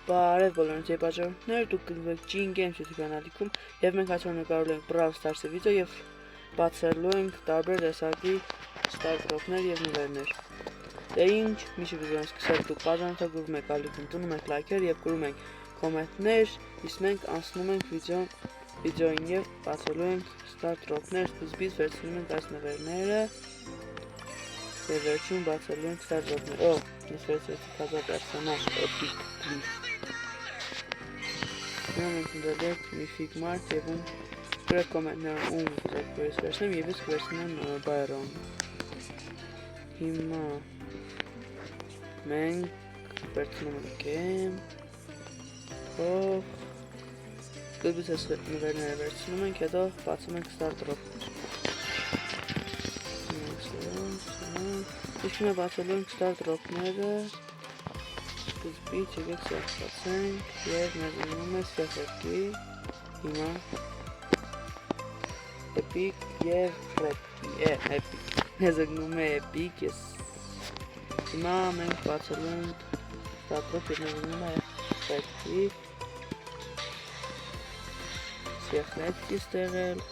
Բարև բոլորից, երբ աջակցողներ, դուք գտնվեք Gene Games YouTube կանալիքում եւ մենք այսօր նկարելու ենք Brawl Stars-ի վիդեո եւ բացելու ենք տարբեր տեսակի ստարտերներ եւ նվերներ։ Դե ինչ, միշտ վիդեոն սկսել դուք բաժանորդագրվում եք ալիքում, տունում եք լայքեր եւ գրում եք կոմենտներ, իսկ մենք անցնում ենք վիդեոին եւ բացելու ենք ստարտերներ, սկզբից վերցնում ենք այս նվերները եւ վերջում բացելու ենք ստարտերներ։ Օ, ես վերցրեցի կազա պերսոնաժ Epic Cliff։ Մենք ընդդեմ միֆիկ մարդ եւ ում գրեք կոմենտներում ում ուզեք որ ես վերցնեմ եւ ես կվերցնեմ Byron։ Հիմա մենք վերցնում ենք սկզբից այս նվերները վերցնում ենք, հետո բացում ենք ստարտերներ։ Իսկ հիմա բացելու ենք ստարտերները սկզբից եկեք սեղծենք և մեզ ունում է սեղերքի, հիմա Epic և Epic, մեզ ունում է Epic, հիմա մենք բացելու ենք ստարտերով և մեզ ունում է սեղերքի, սեղերքի ստեղել,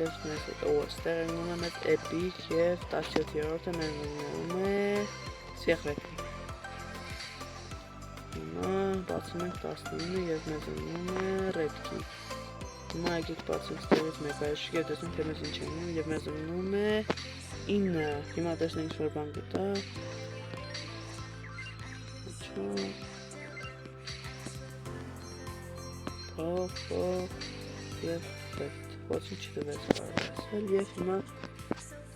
և մեզ ստեղել ունում է մեզ Epic և 17-րդը մեզ ունում է սեղերքի։ Հիմա բացում ենք 19 և մեզ ունում է Redkey։ Հիմա եկեք բացենք ստեղից մեկ այշիկ և տեսնենք թե մեզ ինչ է ունում և մեզ ունում է 9։ Հիմա տեսնենք որ բան գտա։ Եվ ոչինչ չտվեց կարողացել և հիմա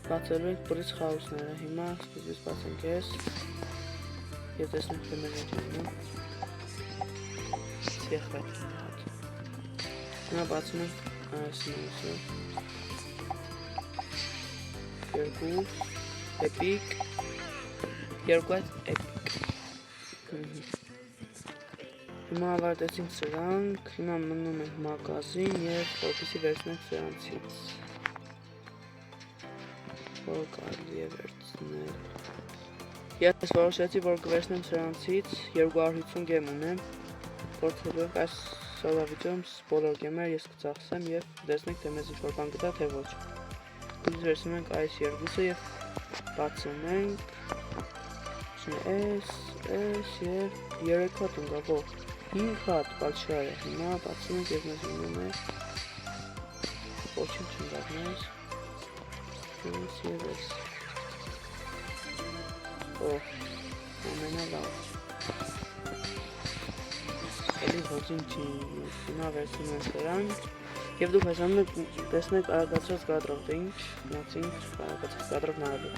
բացելու ենք բրից խաղուսները։ Հիմա սկզբից բացենք ես և տեսնենք թե մեզ ինչ է ունում։ Հիմա բացում ենք այս նույնսը 2 Epic 2 այդ Epic։ Հիմա ավարտեցինք սրանք, հիմա մնում ենք մագազին և որպեսզի վերցնենք սրանցից որ կարելի է վերցնել։ Ես որոշեցի որ կվերցնեմ սրանցից 250 գեմ ունեմ, փորձելու ենք այս վիդեոյում բոլոր գեմերը ես կծախսեմ և տեսնենք թե մեզ ինչ-որ բան գտա թե ոչ։ Դուք վերցնում ենք այս երկուսը և բացում ենք S և 3 հատ ընկավ, 5 հատ բաչար է, հիմա բացում ենք և մեզ ունում է ոչինչ ընկավ մեզ S և S ամենալավ էլի ոչինչ չի, հիմա վերցնում ենք սրանք և դուք հեսանում տեսնեք արագացրած կադրով, թե ինչ մացինք արագացրած կադրով նայելու։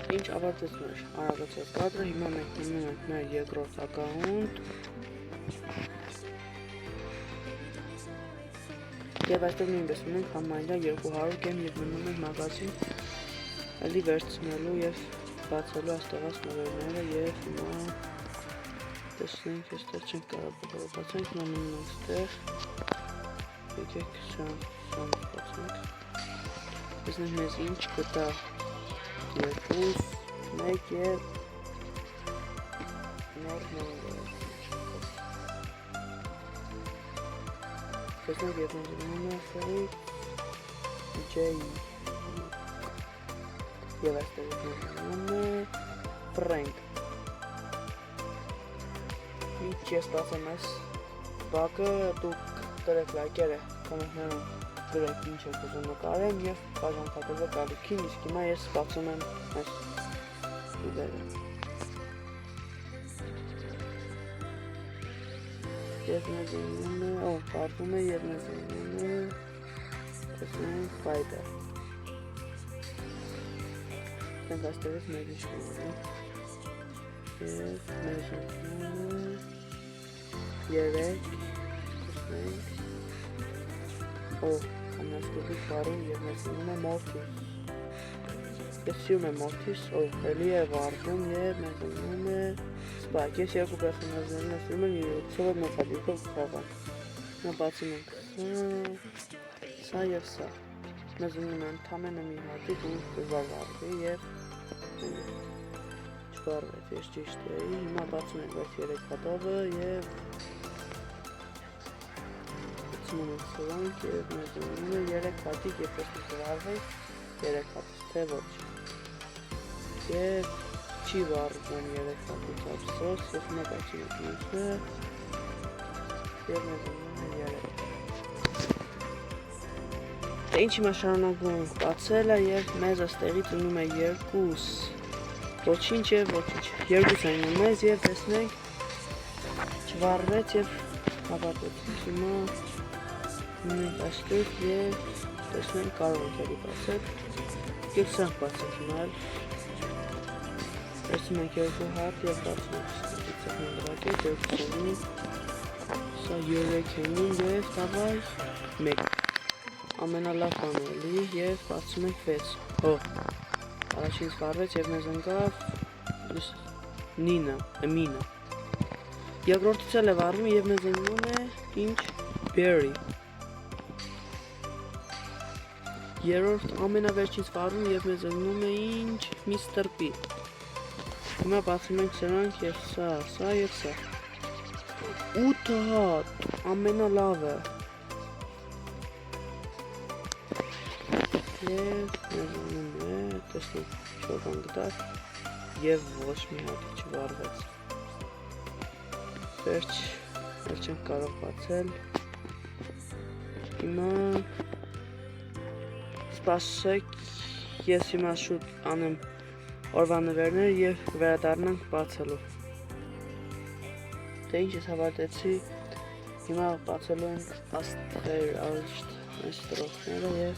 Ինչ ավարտեց մեր արագացած կադրը, հիմա մենք մնում ենք մեր երկրորդ ակաունտ և այստեղ նույնպես ունենք համարյա 200 գեմ և մնում ենք մագազին էլի վերցնելու և բացելու այստեղած նվերները և հիմա տեսնենք այստեղ չենք կարող բոլորը բացենք, հիմա մնում ենք այստեղ եկեք սրանք բացենք տեսնենք մեզ ինչ գտա 2, 1 և նոր տեսնենք և մեզ ունում է Felix J և այստեղ մեզ ունում է Frank։ Ինչ ես բացեմ այս բակը, դուք դրեք լայքերը կոմենտներում գրեք ինչ եք ուզում նկարեմ և բաժանորդագրվեք ալիքին, իսկ հիմա ես բացում եմ այս վիդեոը։ Եվ մեզ ըննում է, վարվում է և մեզ ըննում է, տեսնենք Viber։ Մենք այստեղից մեզ իշխում և մեզ ըննում է 3, տեսնենք, ամենասկզբից վարում և մեզ ըննում է Mortis։ Ես սիրում եմ Mortis, էլի է վարվում և մեզ ըննում է Spike։ Ես երկու պերսոնաժներն եմ սիրում եմ, ցով մեծադիրքով կխաղանք։ Նա բացում ենք սա և սա։ Մեզ ըննում է ընդամենը մի հատիկ ու դժվար վարվի և չվարվեց, ես ճիշտ էի։ Հիմա բացում ենք այս 3 հատողը և բացում ենք սրանք և մեզ ըննում է 3 հատիկ և պես կվարվենք 3 հատիկ, թե ոչ։ Եվ չի վարվում 3 հատիկ ափսոս, և հիմա բացում ենք մյուսը և մեզ ըննում է 3։ Դե ինչ հիմա շարունակում ենք բացելը և մեզ այստեղից ըննում է 2 ոչինչ և ոչինչ։ 2 են ըննում մեզ և տեսնենք չվարվեց և հավատեցինք հիմա ունենք այստեղ և տեսնենք կարող ենք էլի բացել և սրանք բացենք հիմա էլ տեսնում ենք 2 հատ և բացում ենք ստիծեք մենք դրակետ 2 սենի սա 3 ենին և տավայ 1 ամենալավ բանը էլի և բացում ենք 6 առաջինից վարվեց և մեզ ընկավ մինը երկրորդից էլ է վարվում և մեզ ընկնում է ինչ Berry երրորդ ամենավերջից վարվում և մեզ ընկնում է ինչ Mr. P հիմա բացում ենք սրանք և սա և սա 8 հատ ամենալավը և մեզ ընկնում է տեսնենք չոր բան գտար և ոչ մի հատիկ չվարվեց վերջ չենք կարող բացել հիմա սպասեք ես հիմա շուտ անեմ օրվա նվերներ և վերադառնանք բացելու դե ինչ ես հավատեցի հիմա բացելու ենք աստղեր այս տրոքները և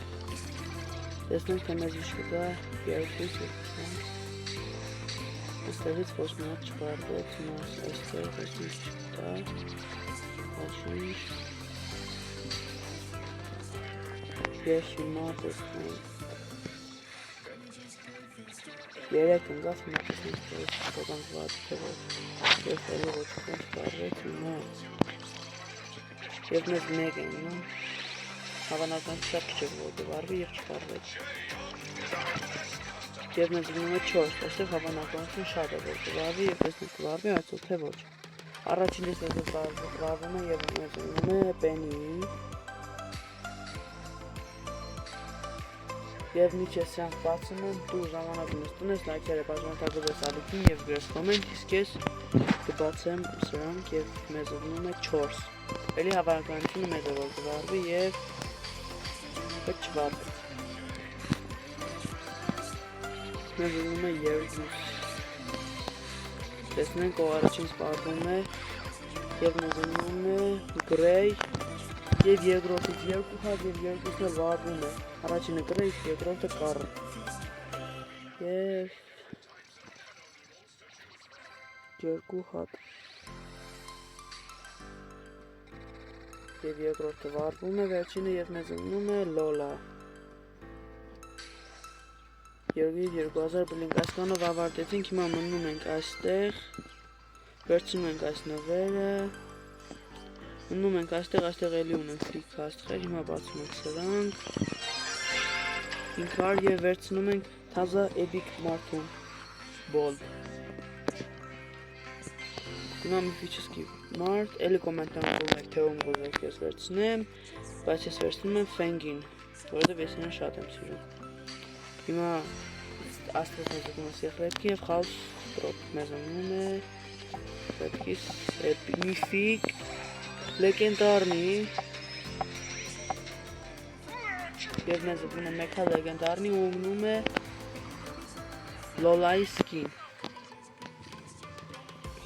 տեսնենք թե մեզ ինչ կտա երկուս այստեղից ոչ մի հատ չվարվեց հիմա այստեղ ոչ ինչ չկտա ոչինչ և հիմա տեսնենք 3 ընկավ հիմա տեսնենք թե ոկանք վարվի թե ոչ և էլի ոչ չվարվեց հիմա և մեզ 1 են նո հավանական շատ քիչ է որ վարվի և չվարվեց և մեզ ընկնում է 4 այստեղ հավանականություն շատ է որ կվարվի և տեսնենք կվարվի այցո թե ոչ առաջինից վարվում է և մեզ ընկնում է Penny և միջ ես սրանք բացում եմ դու ժամանակում ես տնես լայքերը բաժանորդագրվես ալիքին և գրես կոմենտ իսկ ես կբացեմ սրանք և մեզ ընկնում է 4 էլի հավանականությունը մեծ է որ կվարվի և հետ չվարվեց մեզ ընկնում է 2 տեսնենք ով առաջինից վարվում է և մեզ ընկնում է Gray և երկրորդից 2 հատ և երկուսն էլ վարվում է առաջինը Gray իսկ երկրորդը Carl և 2 հատ և երկրորդը վարվում է վերջինը և մեզ ընկնում է Lola Երգիր 2000 բլինք այսքանով ավարտեցինք, հիմա մնում ենք այստեղ, վերցնում ենք այս նվերը, մնում ենք այստեղ էլի ունենք լիք աստղեր, հիմա բացում ենք սրանք, 5 հար և վերցնում ենք թազա էպիկ մարդում, Bold հիմա միֆիչեսկի մարդ, էլի կոմենտան կողմեք, թե ում գոզեք ես վերցնեմ, բայց ես վերցնում եմ Feng-ին, որովհետև ես իրեն շատ եմ սիրում Հիմա աստղս մեզ ընկնում է սեղրետքի և խաուս տրոպ մեզ ընկնում է պետքիս միֆիկ լեգենդարնի և մեզ ընկնում է մեկ հատ լեգենդարնի ու ընկնում է Լոլայի սկին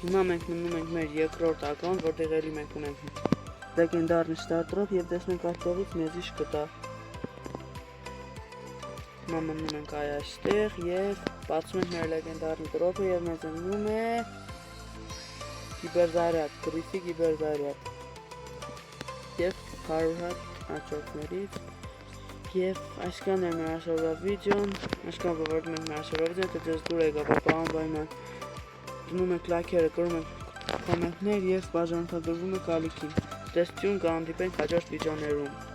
Հիմա մենք մնում ենք մեր երկրորդ ակաունտ, որտեղ էլի մենք ունենք լեգենդարնի ստարտերով եւ տեսնենք այդտեղից մեզ ինչ կտա։ Հիմա մնում ենք այստեղ եւ բացում ենք մեր լեգենդարնի տրոփը եւ մեզ ըննում է կիբերզարյատ, գրիֆի կիբերզարյատ եւ 100 հատ աճողներից եւ այսքան է մեր այսօրվա վիդեոն, այսքան ողջունում ենք մեր այսօրվա վիդեոն, թե ձեզ դուր եկավ պայման դնում եք լայքերը, կրում եք կոմենտներ եւ բաժանորդագրվում եք ալիքին։ Տեսություն կհանդիպենք հաջորդ վիդեոներում։